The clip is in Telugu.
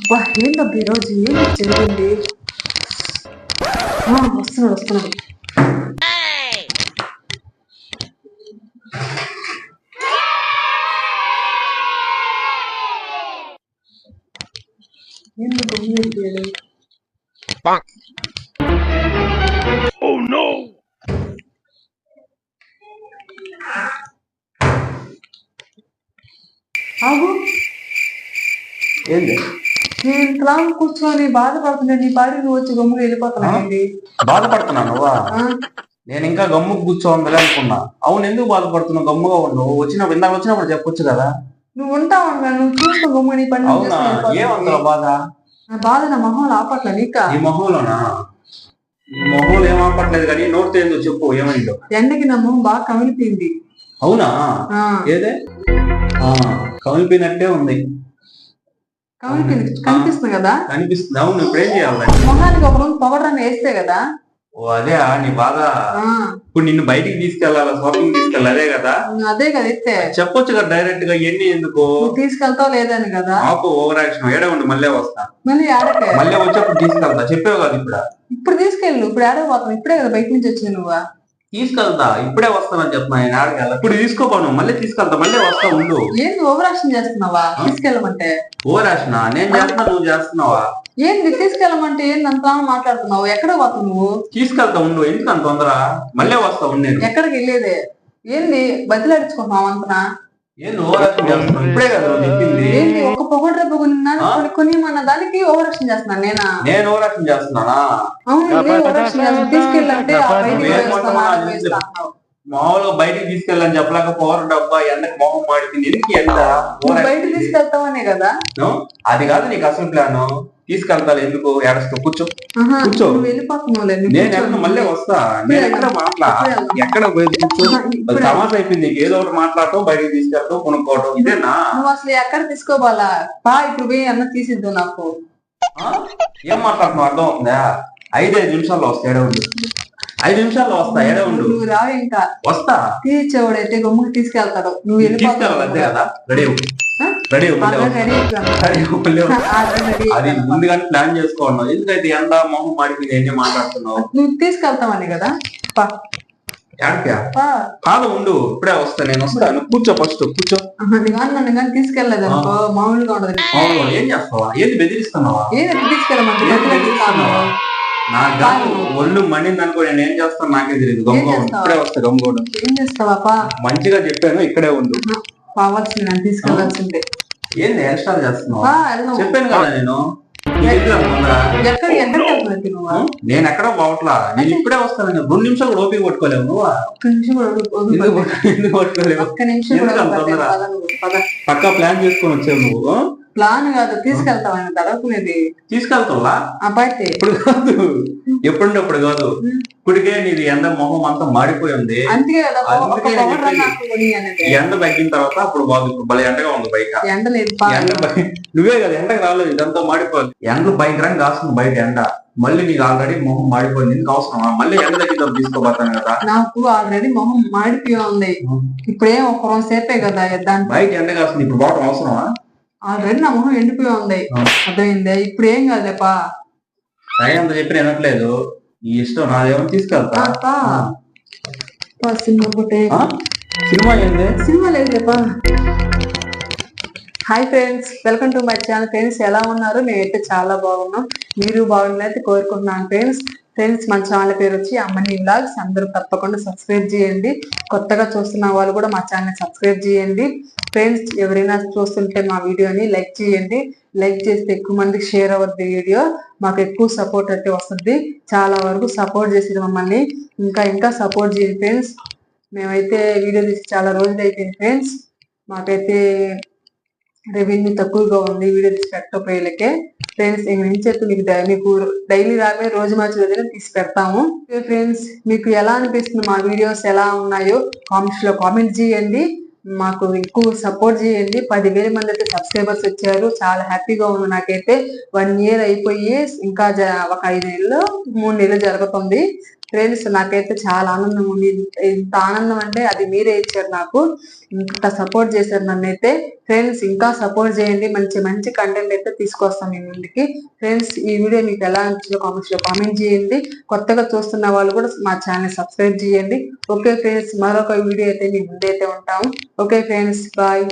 ఏంటబ్బా ఈరోజు ఏం జరిగింది? వస్తున్నాడు. ఎందుకు గమ్మునైపోయాడు? ఆగు, ఏంది నేను ఇంతలా కూర్చొని బాధపడుతున్నా, నీ పాడికి నువ్వు వచ్చి గమ్ముగా వెళ్ళిపోతున్నానండి. బాధపడుతున్నా నువ్వా? నేను ఇంకా గమ్ముకు కూర్చోందలే అనుకున్నా. అవును, ఎందుకు బాధపడుతున్నావు? గమ్ముగా ఉన్నావు. ఇందాక వచ్చినప్పుడు చెప్పొచ్చు కదా. నువ్వు ఉంటావు, నువ్వు చూస్తూ గమ్ముగా నీ పని. అవునా? ఏమంటావు బాధ? నా బాధ నా మొహంలో ఆపట్ల నీక. ఈ మొహంలోనా? ఈ మొహంలో ఏం ఆపట్లేదు కానీ నోటితో ఏందో చెప్పు, ఏమైందో? ఎండకి నా మొహం బాగా కమిలిపోయింది. అవునా? ఏదే కమిలిపోయినట్టే ఉంది. కనిపిస్తుంది కదా? కనిపిస్తుంది. అవును, ఇప్పుడు ఏం చేయాలి? మొహానికి ఒక రోజు పౌడర్ అని వేస్తే కదా. ఓ అదే నీ బాధ. ఇప్పుడు నిన్ను బయటికి తీసుకెళ్లాలా, షాపింగ్ తీసుకెళ్ళాలి, అదే కదా? అదే కదా అయితే చెప్పొచ్చు కదా డైరెక్ట్ గా. ఎన్ని ఎందుకు తీసుకెళ్తావు లేదని కదా. ఆపు ఓవర్ యాక్షన్. ఏడే ఉండి మళ్ళీ వస్తా. మళ్ళీ ఆడకే మళ్ళీ వచ్చేప్పుడు తీసుకెళ్తా. చెప్పావు కదా. ఇప్పుడు తీసుకెళ్ళు. ఇప్పుడు ఆడకపోతాను. ఇప్పుడే కదా బయట నుంచి వచ్చింది. నువ్వా? తీసుకెళ్తా, ఇప్పుడే వస్తానని చెప్తున్నా. నేను ఆడకెళ్ళ. ఇప్పుడు తీసుకోపోను, మళ్ళీ తీసుకెళ్తా. మళ్ళీ వస్తా ఉండు. ఏంది ఓవర్ యాక్షన్ చేస్తున్నావా? తీసుకెళ్ళమంటే ఓవర్ యాక్షన్ నేను చేస్తున్నా, నువ్వు చేస్తున్నావా? ఏంది తీసుకెళ్ళమంటే ఏంది అంతా మాట్లాడుతున్నావు? ఎక్కడ పోతావు నువ్వు? తీసుకెళ్తా ఉండు. ఎందుకు అంత తొందర? మళ్ళీ వస్తా ఉండు. నేను ఎక్కడికి వెళ్ళేదే? ఏంది బతిలాడించుకుంటున్నావు అంతనా? ఏంది ఓవర్ యాక్షన్ చేస్తున్నావు? ఇప్పుడే కదా చెప్పింది. ఏంది ఒక పొగడ్ర కొనిమన్న దానికి ఓవర్ యాక్షన్ చేస్తున్నాను నేనా? నేను ఓవర్ యాక్షన్ చేస్తున్నానా? అవును, ఓవర్ యాక్షన్ చేస్తాను. తీసుకెళ్ళంటే మామూలుగా బయటికి తీసుకెళ్ళని చెప్పలేక పవర్ డబ్బా ఎండకు మొహం మాడిపోయింది. ఎందుకు ఎండ? బయట తీసుకెళ్తావనే కదా. అది కాదు నీకు అసలు ప్లాన్. తీసుకెళ్తాను ఎందుకు? ఏడస్తా. కూర్చో. వెళ్ళిపోతున్నావు. నేను ఎక్కడ మళ్ళీ వస్తా. నేను ఎక్కడ ఎక్కడ తమాస అయిపోయింది నీకు. ఏదో ఒకటి మాట్లాడటం, బయటకు తీసుకెళ్ళటం, కొనుక్కోవటం, ఇదేనా? నువ్వు అసలు ఎక్కడ తీసుకోవాలా? ఇప్పుడు పోయి అన్న తీసిద్దు నాకు. ఏం మాట్లాడుతున్నావు? అర్థం అవుతుందా? 5 నిమిషాల్లో వస్తా. ఏడే ఉండు. 5 నిమిషాల్లో వస్తా. ఏడే ఉండు. నువ్వు రావు ఇంకా. వస్తా. తీర్చేవాడైతే గమ్ముకి తీసుకెళ్తాడు. నువ్వు తీసుకెళ్ళాలి అంతే కదా. రెడీ అది ముందుగానే ప్లాన్ చేసుకోవాలి. ఎందుకైతే ఎండ మొహం మాడిపోయింది ఏంటి మాట్లాడుతున్నావు? నువ్వు తీసుకెళ్తావని కదా. కాదు ఉండు, ఇప్పుడే వస్తా. నేను వస్తాను. కూర్చో, ఫస్ట్ కూర్చో. నన్ను కానీ తీసుకెళ్లేదు అనుకో మామూలుగా ఉండదు. ఏం చేస్తావా? ఏది బెదిరిస్తున్నావా? ఏది తీసుకెళ్ళమంటే నా గాలి ఒళ్ళు మండింది అనుకో. నేను ఏం చేస్తాను నాకే తెలియదు. గమ్ముకోవడం. ఇప్పుడే వస్తా. గమ్ముకోవడం. ఏం చేస్తావా? మంచిగా చెప్పాను, ఇక్కడే ఉండు. కావాల్సింది నన్ను తీసుకెళ్లాల్సిందే. ఏంది ఎక్స్ట్రా చేస్తున్నావా? చెప్పాను కదా నేను. నేను ఎక్కడ పోవట్లా. నేను ఇప్పుడే వస్తాను. 2 నిమిషాలు కూడా ఓపిక పట్టుకోలేవు నువ్వు. ఎందుకు పట్టుకోలేవు? పక్కా ప్లాన్ చేసుకొని వచ్చావు నువ్వు. ప్లాన్ కాదు, తీసుకెళ్తావని తడవకునేది. తీసుకెళ్తా ఇప్పుడు కాదు, ఎప్పుడున్నప్పుడు కాదు. ఇప్పటికే నీది ఎండ మొహం అంతా మాడిపోయి ఉంది. ఎండ తగ్గిన తర్వాత అప్పుడు బాగు. ఇప్పుడు భలే ఎండగా ఉంది బయట. నువ్వే కదా ఎండకు రాలేదు, ఇదంతా మాడిపోయింది. ఎండలు భయంకరంగా కాస్తుంది బయట ఎండ. మళ్ళీ నీకు ఆల్రెడీ మొహం మాడిపోయింది. నీకు అవసరమా? మళ్ళీ ఎండ తగ్గిద్దాం తీసుకోబోతాను కదా. నాకు ఆల్రెడీ మొహం మాడిపోయి ఉంది. ఇప్పుడేం ఒక రోజు సేపే కదా బయట ఎండ కాస్తుంది. ఇప్పుడు పోవటం అవసరమా? ఆల్రెడీ నా మొహం ఎండిపోయి ఉంది. అర్థమైంది. ఇప్పుడు ఏం కాదులేపా. అంత చెప్పి వినట్లేదు. నీ ఇష్టం. నాదేమో తీసుకెళ్తా. సినిమా ఏంది? సినిమా లేదులేపా. Hi friends, welcome to my channel. Friends ఎలా ఉన్నారు? నేనైతే చాలా బాగున్నాం. మీరు బాగున్నట్టు కోరుకుంటున్నాను ఫ్రెండ్స్ మన ఛానల్ పేరు వచ్చి అమ్మని వ్లాగ్స్. అందరూ తప్పకుండా సబ్స్క్రైబ్ చేయండి. కొత్తగా చూస్తున్న వాళ్ళు కూడా మా ఛానల్ సబ్స్క్రైబ్ చేయండి. ఫ్రెండ్స్ ఎవరైనా చూస్తుంటే మా వీడియోని లైక్ చేయండి. లైక్ చేస్తే ఎక్కువ మందికి షేర్ అవుద్ది వీడియో. మాకు ఎక్కువ సపోర్ట్ అయితే వస్తుంది. చాలా వరకు సపోర్ట్ చేసేది మమ్మల్ని. ఇంకా సపోర్ట్ చేయండి ఫ్రెండ్స్. మేమైతే వీడియో తీసి చాలా రోజులు అయిపోయింది ఫ్రెండ్స్. మాకైతే రెవెన్యూ తక్కువగా ఉంది వీడియో తీసి పెట్టకపోయేలకే. ఫ్రెండ్స్ ఇంక నుంచి అయితే మీకు డైలీ రాబోయే రోజు మార్చి రోజున తీసి పెడతాము. ఫ్రెండ్స్ మీకు ఎలా అనిపిస్తుంది? మా వీడియోస్ ఎలా ఉన్నాయో కామెంట్స్ లో కామెంట్ చేయండి. మాకు ఎక్కువ సపోర్ట్ చేయండి. 10,000 మంది అయితే సబ్స్క్రైబర్స్ వచ్చారు. చాలా హ్యాపీగా ఉంది నాకైతే. 1 year అయిపోయి ఇంకా ఒక 5 నెలలు 3 నెలలు జరుగుతుంది. ఫ్రెండ్స్ నాకైతే చాలా ఆనందం ఉంది. ఇంత ఆనందం అంటే అది మీరే ఇచ్చారు నాకు. ఇంత సపోర్ట్ చేశారు నన్నైతే. ఫ్రెండ్స్ ఇంకా సపోర్ట్ చేయండి, మంచి మంచి కంటెంట్ అయితే తీసుకొస్తాం మీ ముందుకి. ఫ్రెండ్స్ ఈ వీడియో మీకు ఎలా నచ్చిందో కామెంట్స్ లో కామెంట్ చేయండి. కొత్తగా చూస్తున్న వాళ్ళు కూడా మా ఛానల్ సబ్స్క్రైబ్ చేయండి. ఓకే ఫ్రెండ్స్, మరొక వీడియో అయితే మీ ముందైతే ఉంటాము. Okay friends, bye.